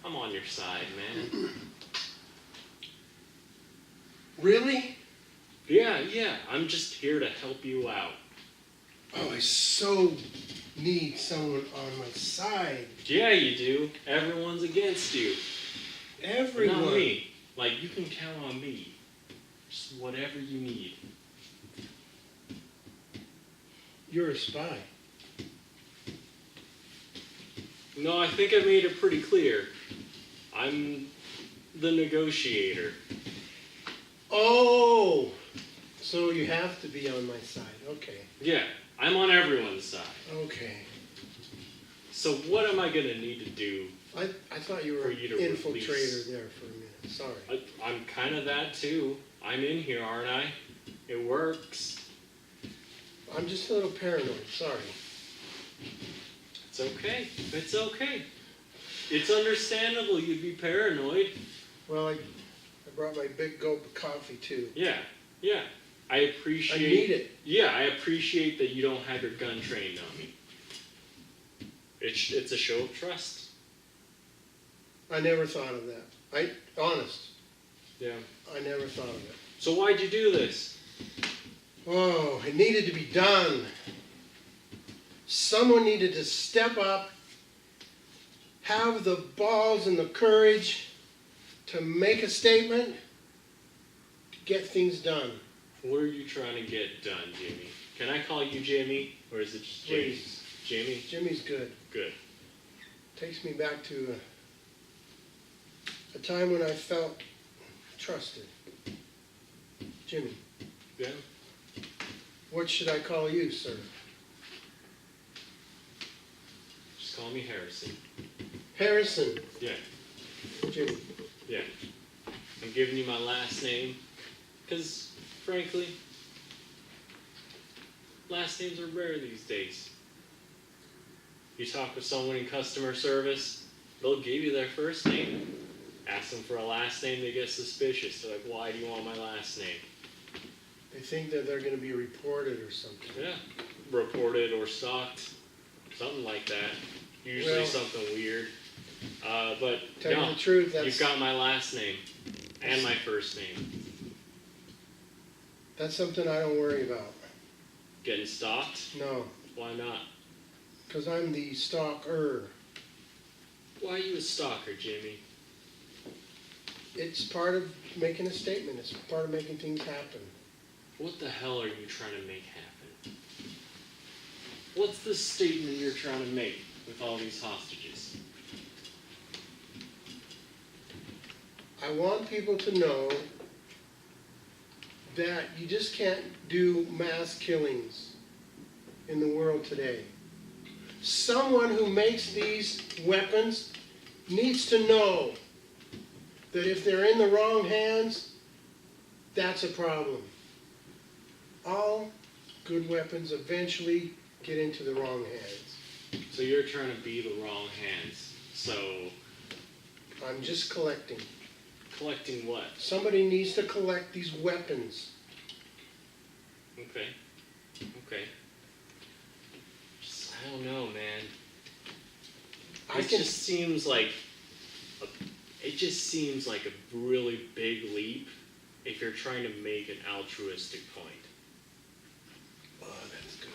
I'm on your side, man. Really? Yeah, I'm just here to help you out. Oh, I so need someone on my side. Yeah, you do. Everyone's against you. Everyone. Not me. Like, you can count on me. Just whatever you need. You're a spy. No, I think I made it pretty clear. I'm the negotiator. Oh, so you have to be on my side. Okay. Yeah, I'm on everyone's side. Okay. So what am I going to need to do? I thought you were For an you to infiltrator release. there for a minute. Sorry. I'm kind of that too. I'm in here, aren't I? It works. I'm just a little paranoid. Sorry. It's okay. It's okay. It's understandable you'd be paranoid. Well, I brought my big gulp of coffee too. Yeah. I appreciate... I need it. Yeah, I appreciate that you don't have your gun trained on me. It's a show of trust. I never thought of that. Honest. Yeah. I never thought of it. So why'd you do this? Oh, it needed to be done. Someone needed to step up, have the balls and the courage to make a statement, to get things done. What are you trying to get done, Jimmy? Can I call you Jimmy, or is it just Jimmy? Please. Jimmy? Jimmy's good. Good. Takes me back to a time when I felt trusted. Jimmy, Yeah? what should I call you, sir? Just call me Harrison. Harrison. Yeah. Jimmy. Yeah. I'm giving you my last name, because, frankly, last names are rare these days. You talk with someone in customer service, they'll give you their first name. Ask them for a last name, they get suspicious. They're like, why do you want my last name? They think that they're going to be reported or something. Yeah. Reported or stalked. Something like that. Usually Well, something weird. But Tell no, you the truth, you've got my last name and my first name. that's something I don't worry about. Getting stalked? No, Why not? because I'm the stalker. Why are you a stalker, Jimmy? It's part of making a statement. It's part of making things happen. What the hell are you trying to make happen? What's the statement you're trying to make with all these hostages? I want people to know that you just can't do mass killings in the world today. Someone who makes these weapons needs to know that if they're in the wrong hands, that's a problem. All good weapons eventually get into the wrong hands. So you're trying to be the wrong hands. So, I'm just collecting. collecting what? Somebody needs to collect these weapons. Okay. I don't know, man. It just seems like a really big leap if you're trying to make an altruistic point. Oh, that's good.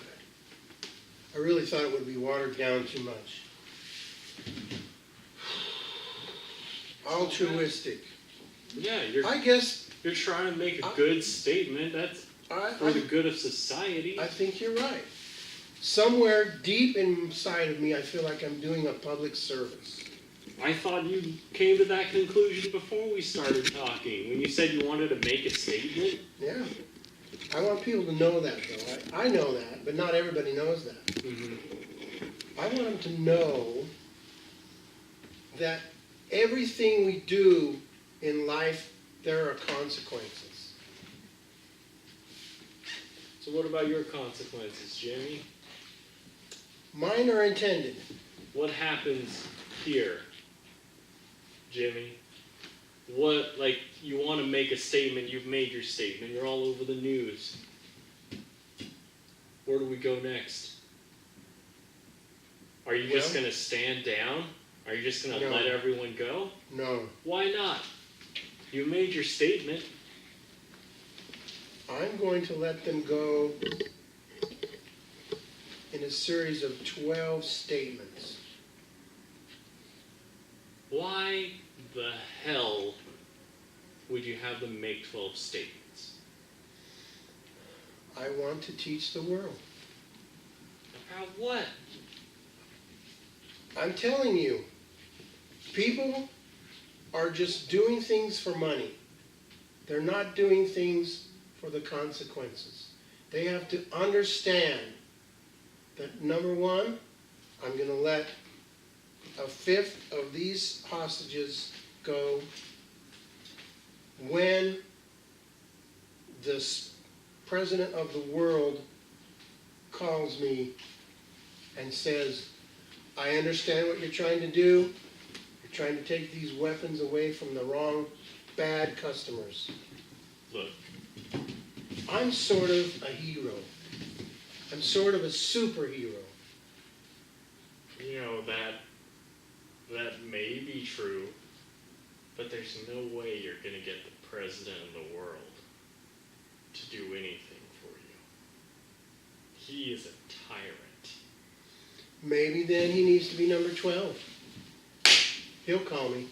I really thought it would be watered down too much. Altruistic. Yeah, I guess you're trying to make a good statement. That's for the good of society. I think you're right. Somewhere deep inside of me, I feel like I'm doing a public service. I thought you came to that conclusion before we started talking, when you said you wanted to make a statement. Yeah. I want people to know that, though. I know that, but not everybody knows that. Mm-hmm. I want them to know that everything we do in life, there are consequences. So what about your consequences, Jimmy? Mine are intended. What happens here, Jimmy? What, like, you want to make a statement, you've made your statement, you're all over the news. Where do we go next? Are you just going to stand down? Are you just gonna No. let everyone go? No. Why not? You made your statement. I'm going to let them go in a series of 12 statements. Why the hell would you have them make 12 statements? I want to teach the world. About what? I'm telling you, people are just doing things for money. They're not doing things for the consequences. They have to understand that, number one, I'm going to let a fifth of these hostages go when the president of the world calls me and says, I understand what you're trying to do. You're trying to take these weapons away from the wrong, bad customers. Look, I'm sort of a hero. I'm sort of a superhero. you know, that may be true, but there's no way you're gonna get the president of the world to do anything for you. He is a tyrant. Maybe then he needs to be number 12. He'll call me.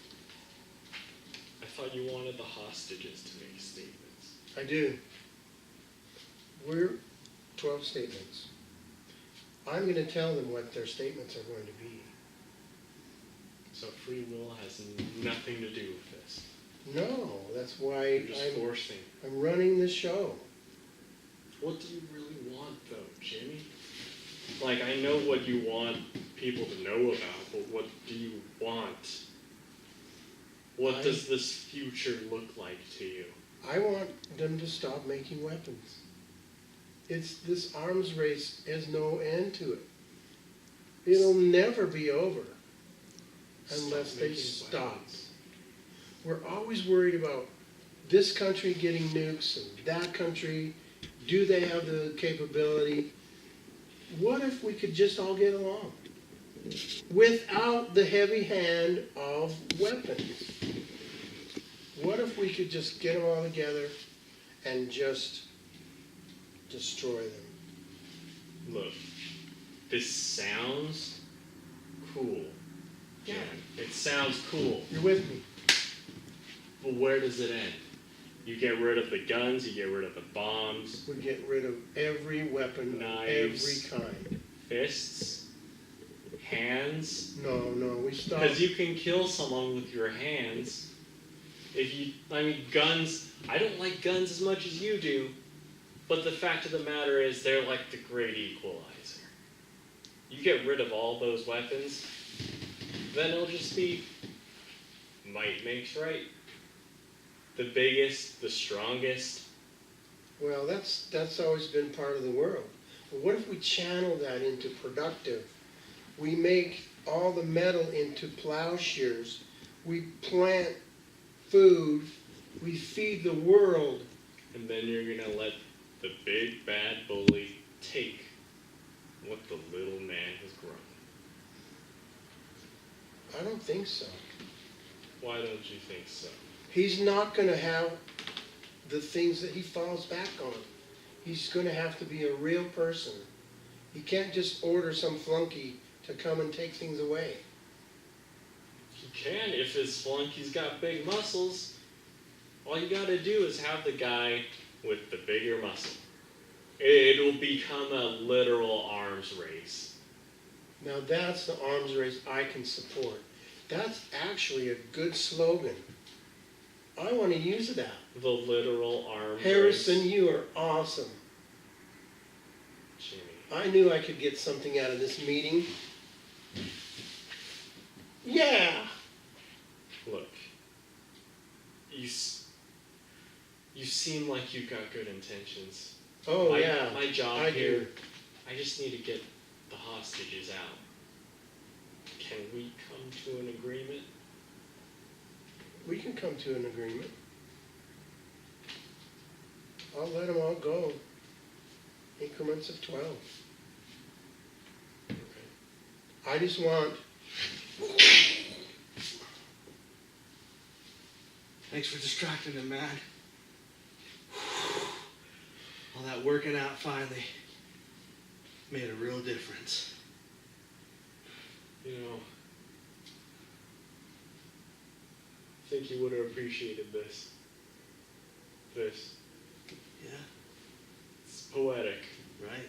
I thought you wanted the hostages to make statements. I do. We're 12 statements. I'm going to tell them what their statements are going to be. So free will has nothing to do with this. No, that's why You're just forcing. I'm running the show. What do you really want, though, Jimmy? Like, I know what you want people to know about, but what do you want? What does this future look like to you? I want them to stop making weapons. This arms race has no end to it. It'll never be over unless they stop. Weapons. We're always worried about this country getting nukes and that country. Do they have the capability? What if we could just all get along without the heavy hand of weapons? What if we could just get them all together and just destroy them? Look, this sounds cool. Yeah. It sounds cool. You're with me. But where does it end? You get rid of the guns, you get rid of the bombs, We get rid of every weapon, Knives. every kind. fists, hands. No, we stop. Because you can kill someone with your hands. Guns, I don't like guns as much as you do, but the fact of the matter is they're like the great equalizer. You get rid of all those weapons, then it'll just be might makes right. The biggest, the strongest. Well, that's always been part of the world. But what if we channel that into productive? We make all the metal into plowshares. We plant food. We feed the world. And then you're gonna let the big bad bully take what the little man has grown. I don't think so. Why don't you think so? He's not going to have the things that he falls back on. He's going to have to be a real person. He can't just order some flunky to come and take things away. He can if his flunky's got big muscles. All you gotta do is have the guy with the bigger muscle. It'll become a literal arms race. Now that's the arms race I can support. That's actually a good slogan. I want to use that. The literal arms Harrison, race. you are awesome. Jimmy. I knew I could get something out of this meeting. Yeah. Look, you seem like you've got good intentions. Oh, yeah. My job I here, do. I just need to get the hostages out. Can we come to an agreement? We can come to an agreement. I'll let them all go. Increments of 12. Okay. I just want Thanks for distracting him, man. All that working out finally made a real difference. You know, I think you would have appreciated this. Yeah, It's poetic. right?